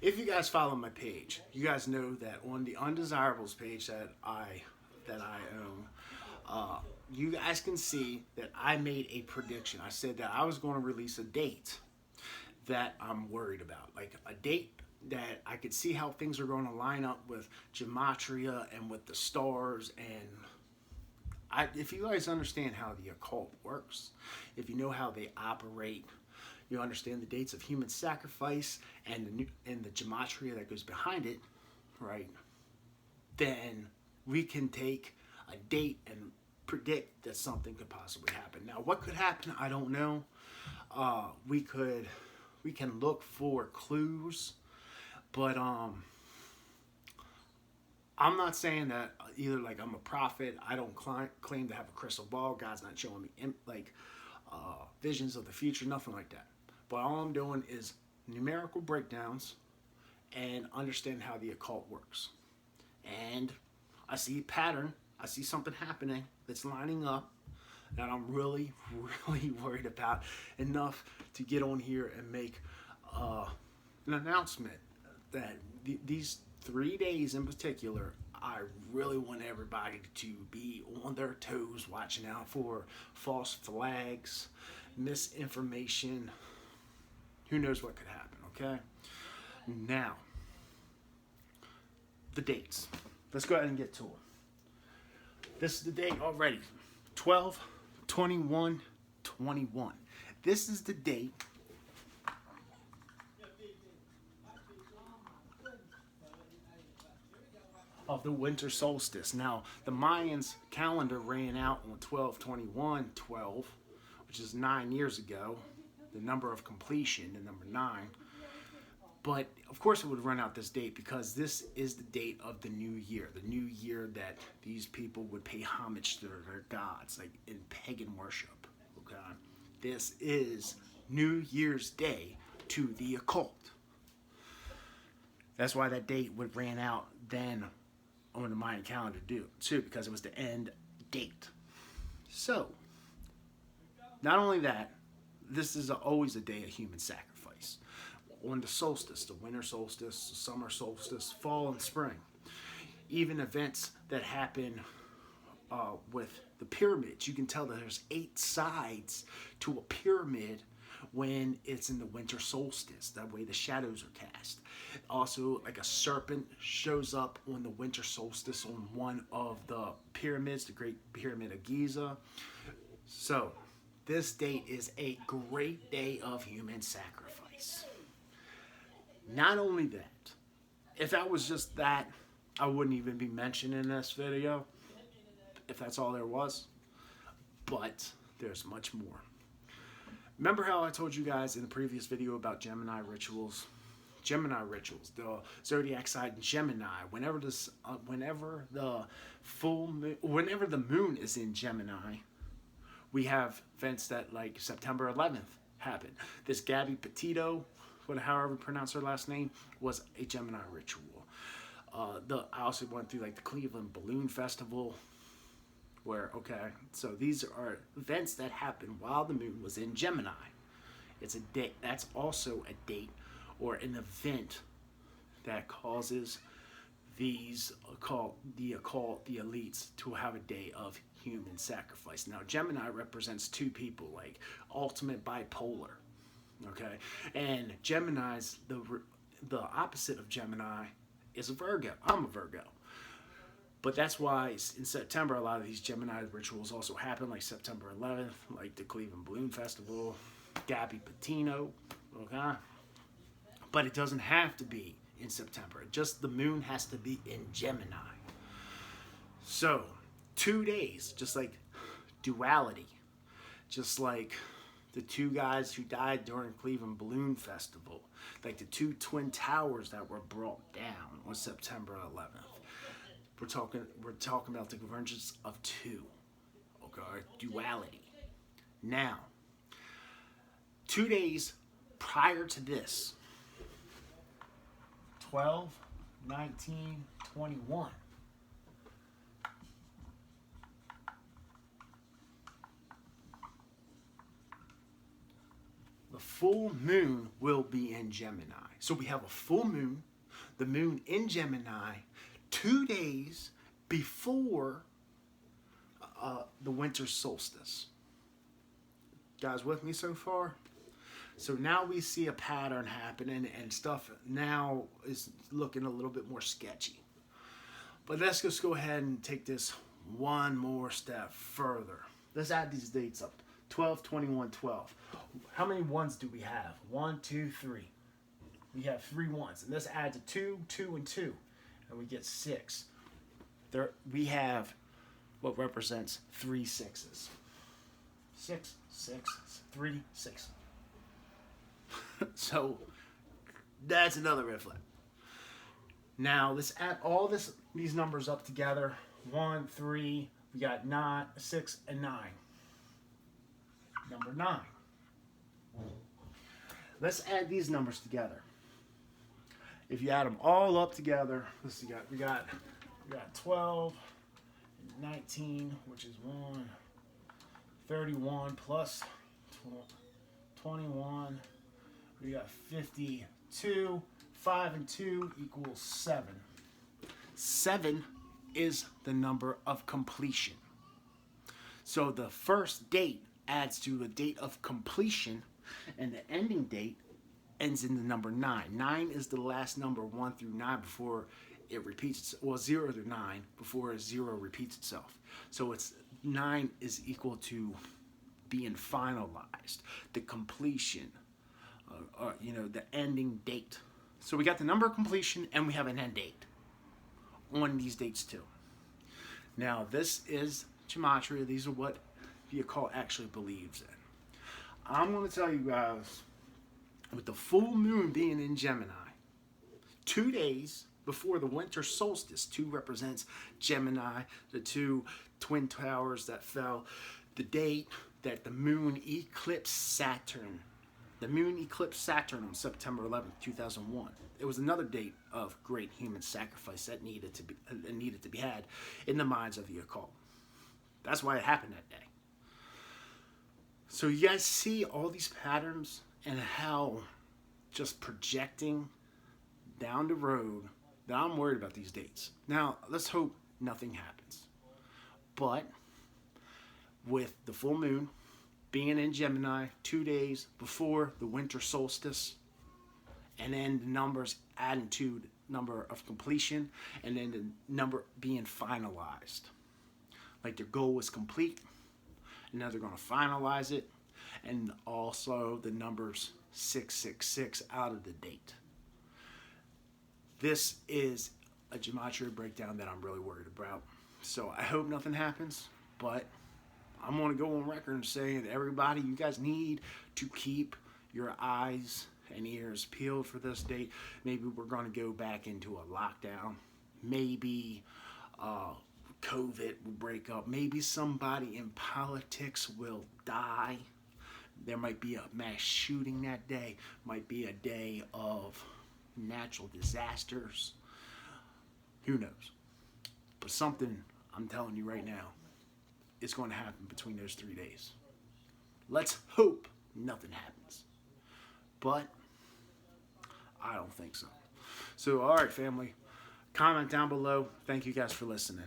If you guys follow my page, you guys know that on the undesirables page that I own, you guys can see that I made a prediction. I said that I was going to release a date that I'm worried about, like a date that I could see how things are going to line up with gematria and with the stars. And if you guys understand how the occult works, if you know how they operate, you understand the dates of human sacrifice and the gematria that goes behind it, right? Then we can take a date and predict that something could possibly happen. Now, what could happen? I don't know. We can look for clues, but I'm not saying that either. Like, I'm a prophet. I don't claim to have a crystal ball. God's not showing me visions of the future. Nothing like that. But all I'm doing is numerical breakdowns and understand how the occult works. And I see a pattern. I see something happening that's lining up that I'm really, really worried about, enough to get on here and make an announcement that these 3 days in particular, I really want everybody to be on their toes, watching out for false flags, misinformation. Who knows what could happen, okay? Now, the dates. Let's go ahead and get to them. This is the date already. 12/21/21. This is the date of the winter solstice. Now, the Mayans calendar ran out on 12/21/12, which is 9 years ago. The number of completion, the number 9. But of course it would run out this date because this is the date of the new year. The new year that these people would pay homage to their gods, like in pagan worship. Okay? This is New Year's Day to the occult. That's why that date would ran out then on the Mayan calendar too, because it was the end date. So, not only that, this is always a day of human sacrifice. On the solstice, the winter solstice, the summer solstice, fall and spring. Even events that happen with the pyramids. You can tell that there's 8 sides to a pyramid when it's in the winter solstice. That way the shadows are cast. Also, like a serpent shows up on the winter solstice on one of the pyramids, the Great Pyramid of Giza. So, this date is a great day of human sacrifice. Not only that, if that was just that, I wouldn't even be mentioning this video, if that's all there was. But there's much more. Remember how I told you guys in the previous video about Gemini rituals? Gemini rituals, the zodiac sign Gemini. Whenever the moon is in Gemini, we have events that, like September 11th happened. This Gabby Petito, however you pronounce her last name, was a Gemini ritual. I also went through like the Cleveland Balloon Festival, so these are events that happened while the moon was in Gemini. It's a date. That's also a date or an event that causes the occult, the elites, to have a day of human sacrifice. Now, Gemini represents 2 people, like ultimate bipolar. Okay, and Gemini's the opposite of Gemini is a Virgo. I'm a Virgo, but that's why in September a lot of these Gemini rituals also happen, like September 11th, like the Cleveland Balloon Festival, Gabby Petito. Okay, but it doesn't have to be in September. Just the moon has to be in Gemini. So 2 days, just like duality, just like the 2 guys who died during Cleveland Balloon Festival, like the 2 twin towers that were brought down on September 11th. We're talking about the convergence of 2, okay, duality. Now, 2 days prior to this, 12/19/21. The full moon will be in Gemini. So we have a full moon, the moon in Gemini, 2 days before the winter solstice. Guys with me so far? So now we see a pattern happening, and stuff now is looking a little bit more sketchy. But let's just go ahead and take this one more step further. Let's add these dates up. 12, 21, 12. How many ones do we have? 1, 2, 3. We have 3 ones. And let's add to 2, 2, and 2. And we get 6. There, we have what represents 3 sixes. 6, 6, 3, 6. So that's another red flag. Now let's add all these numbers up together. 1, 3, we got 9, 6, and 9. Number 9. Let's add these numbers together. If you add them all up together, let's see, we got 12, 19, which is 1, 31 plus 21. We got 52. 5 and 2 equals 7. 7 is the number of completion. So the first date adds to the date of completion, and the ending date ends in the number 9. 9 is the last number 1 through 9 before it repeats, well, 0 through 9 before 0 repeats itself. So it's 9 is equal to being finalized, the completion, the ending date. So we got the number of completion and we have an end date on these dates too. Now this is gematria. These are what Viacol actually believes in. I'm going to tell you guys, with the full moon being in Gemini, 2 days before the winter solstice, 2 represents Gemini, the 2 twin towers that fell, the date that the moon eclipsed Saturn. The moon eclipsed Saturn on September 11th, 2001. It was another date of great human sacrifice that needed to be had in the minds of the occult. That's why it happened that day. So you guys see all these patterns and how just projecting down the road that I'm worried about these dates. Now, let's hope nothing happens. But with the full moon being in Gemini 2 days before the winter solstice, and then the numbers adding to the number of completion, and then the number being finalized. Like their goal was complete, and now they're going to finalize it, and also the numbers 666 out of the date. This is a gematria breakdown that I'm really worried about. So I hope nothing happens, but I'm going to go on record and say that everybody, you guys need to keep your eyes and ears peeled for this date. Maybe we're going to go back into a lockdown. Maybe COVID will break up. Maybe somebody in politics will die. There might be a mass shooting that day. Might be a day of natural disasters. Who knows? But something, I'm telling you right now, is going to happen between those 3 days. Let's hope nothing happens. But I don't think so. So, all right, family. Comment down below. Thank you guys for listening.